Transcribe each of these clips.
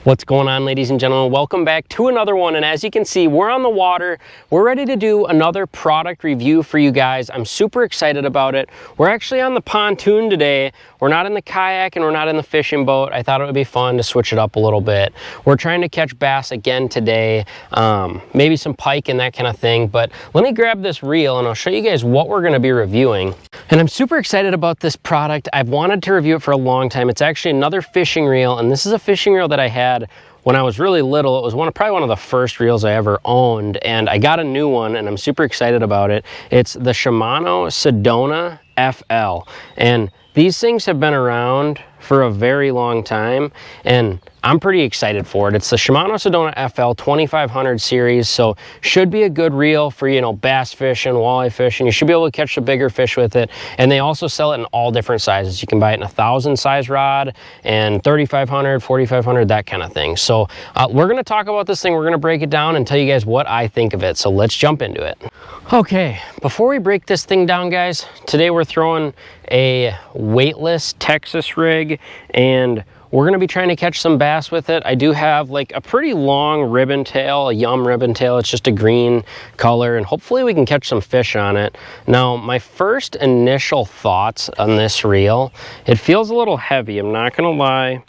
What's going on, ladies and gentlemen? Welcome back to another one, and as you can see, we're on the water. We're ready to do another product review for you guys. I'm super excited about it. We're actually on the pontoon today. We're not in the kayak and we're not in the fishing boat. I thought it would be fun to switch it up a little bit. We're trying to catch bass again today, maybe some pike and that kind of thing, but let me grab this reel and I'll show you guys what we're going to be reviewing. And I'm super excited about this product. I've wanted to review it for a long time. It's actually another fishing reel, and this is a fishing reel that I had when I was really little. It was probably one of the first reels I ever owned, and I got a new one and I'm super excited about it. It's the Shimano Sedona FI, and these things have been around for a very long time and I'm pretty excited for it. It's the Shimano Sedona FI 2500 series, so should be a good reel for, you know, bass fishing, walleye fishing. You should be able to catch the bigger fish with it. And they also sell it in all different sizes. You can buy it in 1,000 size rod and 3,500, 4,500, that kind of thing. So we're gonna talk about this thing. We're gonna break it down and tell you guys what I think of it. So let's jump into it. Okay, before we break this thing down, guys, today we're throwing a weightless Texas rig, and we're gonna be trying to catch some bass with it. I do have like a pretty long ribbon tail, a Yum ribbon tail. It's just a green color, and hopefully we can catch some fish on it. Now, my first initial thoughts on this reel, it feels a little heavy, I'm not gonna lie.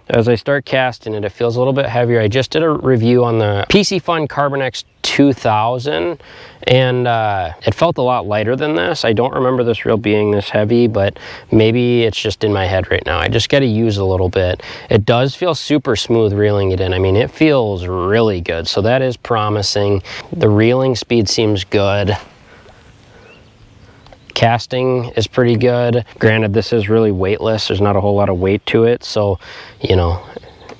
As I start casting it, it feels a little bit heavier. I just did a review on the Piscifun Carbon X 2000, and it felt a lot lighter than this. I don't remember this reel being this heavy, but maybe it's just in my head right now. I just got to use a little bit. It does feel super smooth reeling it in. I mean, it feels really good, so that is promising. The reeling speed seems good. Casting is pretty good. Granted, this is really weightless. There's not a whole lot of weight to it, so, you know,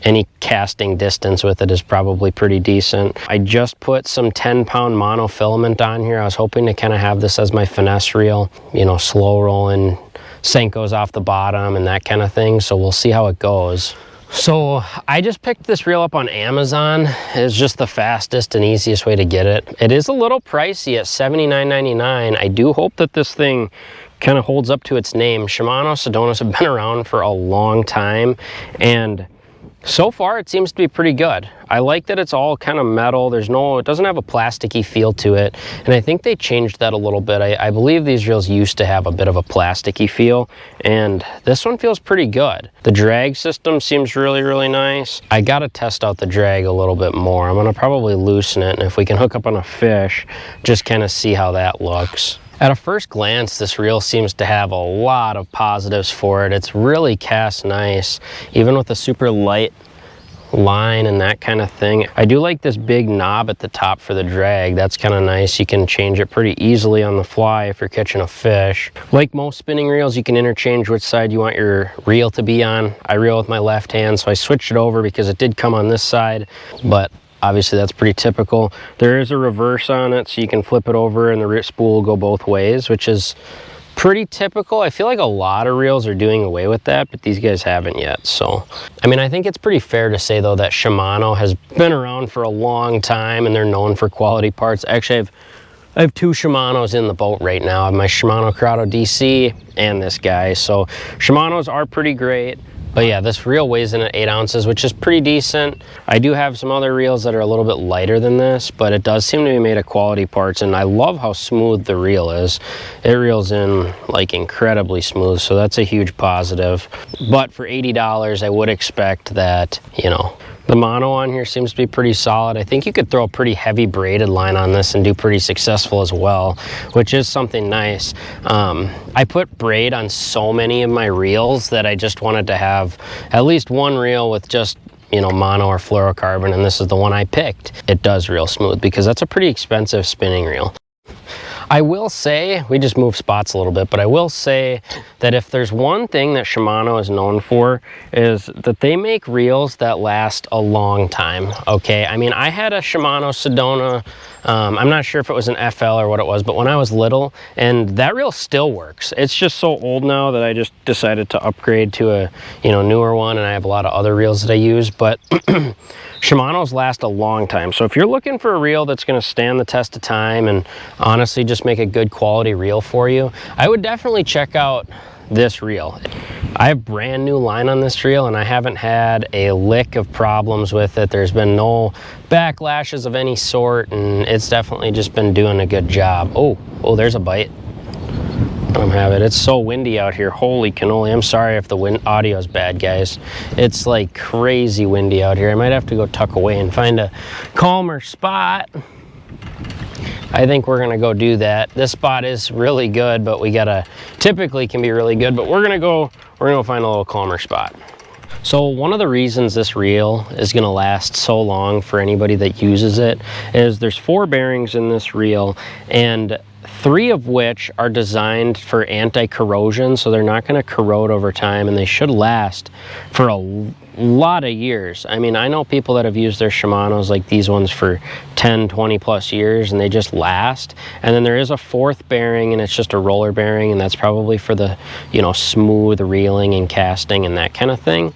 any casting distance with it is probably pretty decent. I just put some 10-pound monofilament on here. I was hoping to kind of have this as my finesse reel, you know, slow rolling Senkos off the bottom and that kind of thing, so we'll see how it goes. So I just picked this reel up on Amazon. It's just the fastest and easiest way to get it. It is a little pricey at $79.99. I do hope that this thing kind of holds up to its name. Shimano Sedonas have been around for a long time, and so far it seems to be pretty good. I like that it's all kind of metal. It doesn't have a plasticky feel to it, and I think they changed that a little bit. I believe these reels used to have a bit of a plasticky feel, and this one feels pretty good. The drag system seems really, really nice. I gotta test out the drag a little bit more. I'm gonna probably loosen it, and if we can hook up on a fish, just kind of see how that looks. At a first glance, this reel seems to have a lot of positives for it. It's really cast nice, even with a super light line and that kind of thing. I do like this big knob at the top for the drag. That's kind of nice. You can change it pretty easily on the fly if you're catching a fish. Like most spinning reels, you can interchange which side you want your reel to be on. I reel with my left hand, so I switched it over because it did come on this side, but obviously that's pretty typical. There is a reverse on it, so you can flip it over and the spool will go both ways, which is pretty typical. I feel like a lot of reels are doing away with that, but these guys haven't yet. So, I mean, I think it's pretty fair to say though that Shimano has been around for a long time and they're known for quality parts. Actually, I have two Shimanos in the boat right now. I have my Shimano Corrado DC and this guy. So Shimanos are pretty great. But yeah, this reel weighs in at 8 ounces, which is pretty decent. I do have some other reels that are a little bit lighter than this, but it does seem to be made of quality parts, and I love how smooth the reel is. It reels in like incredibly smooth, so that's a huge positive. But for $80, I would expect that, you know, the mono on here seems to be pretty solid. I think you could throw a pretty heavy braided line on this and do pretty successful as well, which is something nice. I put braid on so many of my reels that I just wanted to have at least one reel with just, you know, mono or fluorocarbon, and this is the one I picked. It does reel smooth because that's a pretty expensive spinning reel. I will say, we just moved spots a little bit, but I will say that if there's one thing that Shimano is known for, is that they make reels that last a long time, okay? I mean, I had a Shimano Sedona, I'm not sure if it was an FL or what it was, but when I was little, and that reel still works. It's just so old now that I just decided to upgrade to a, you know, newer one, and I have a lot of other reels that I use, but Shimano's last a long time. So if you're looking for a reel that's gonna stand the test of time and honestly just make a good quality reel for you, I would definitely check out this reel. I have brand new line on this reel and I haven't had a lick of problems with it. There's been no backlashes of any sort, and it's definitely just been doing a good job. Oh, there's a bite. I'm having it. It's so windy out here. Holy cannoli. I'm sorry if the audio is bad, guys. It's like crazy windy out here. I might have to go tuck away and find a calmer spot. I think we're gonna go do that. This spot is really good, but we gotta, typically can be really good, but we're gonna go find a little calmer spot. So one of the reasons this reel is gonna last so long for anybody that uses it is there's 4 bearings in this reel, and 3 of which are designed for anti-corrosion, so they're not going to corrode over time, and they should last for a lot of years. I mean, I know people that have used their Shimanos like these ones for 10, 20 plus years, and they just last. And then there is a 4th bearing, and it's just a roller bearing, and that's probably for the, you know, smooth reeling and casting and that kind of thing.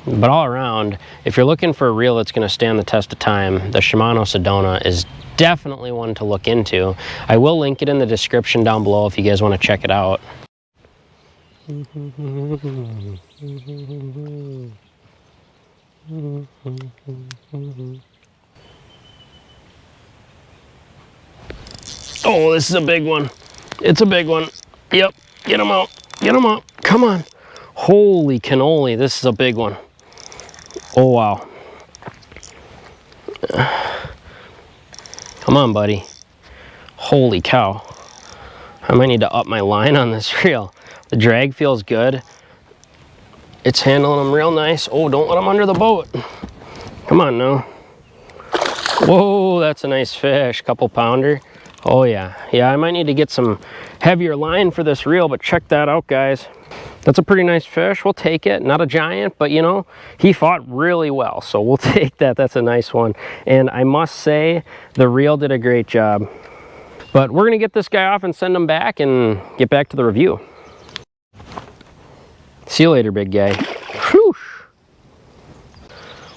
But all around, if you're looking for a reel that's going to stand the test of time, the Shimano Sedona is definitely one to look into. I will link it in the description down below if you guys want to check it out. Oh, this is a big one. It's a big one. Yep, get them out. Get them out. Come on. Holy cannoli, this is a big one. Oh, wow. Come on, buddy. Holy cow. I might need to up my line on this reel. The drag feels good. It's handling them real nice. Oh, don't let them under the boat. Come on now. Whoa, that's a nice fish. Couple pounder. Oh yeah. Yeah, I might need to get some heavier line for this reel, but check that out, guys. That's a pretty nice fish. We'll take it. Not a giant, but you know, he fought really well, so we'll take that. That's a nice one. And I must say, the reel did a great job. But we're gonna get this guy off and send him back and get back to the review. See you later, big guy. Whew.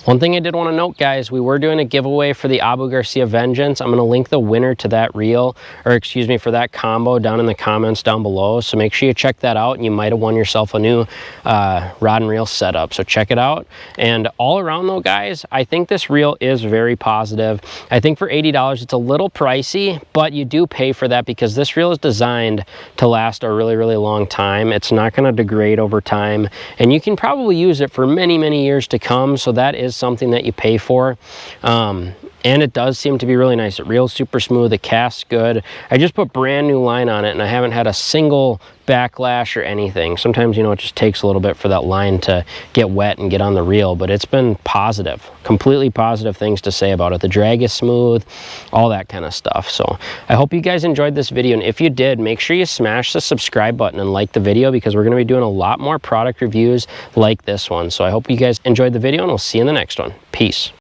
One thing I did want to note, guys, we were doing a giveaway for the Abu Garcia Vengeance. I'm going to link the winner to that reel, or excuse me, for that combo down in the comments down below. So make sure you check that out, and you might have won yourself a new rod and reel setup. So check it out. And all around though, guys, I think this reel is very positive. I think for $80, it's a little pricey, but you do pay for that because this reel is designed to last a really, really long time. It's not going to degrade over time, and you can probably use it for many, many years to come. So that is something that you pay for, and it does seem to be really nice. It reels super smooth, it casts good. I just put brand new line on it, and I haven't had a single backlash or anything. Sometimes, you know, it just takes a little bit for that line to get wet and get on the reel, but it's been positive, completely positive things to say about it. The drag is smooth, all that kind of stuff. So I hope you guys enjoyed this video, and if you did, make sure you smash the subscribe button and like the video, because we're going to be doing a lot more product reviews like this one. So I hope you guys enjoyed the video, and we'll see you in the next one. Peace.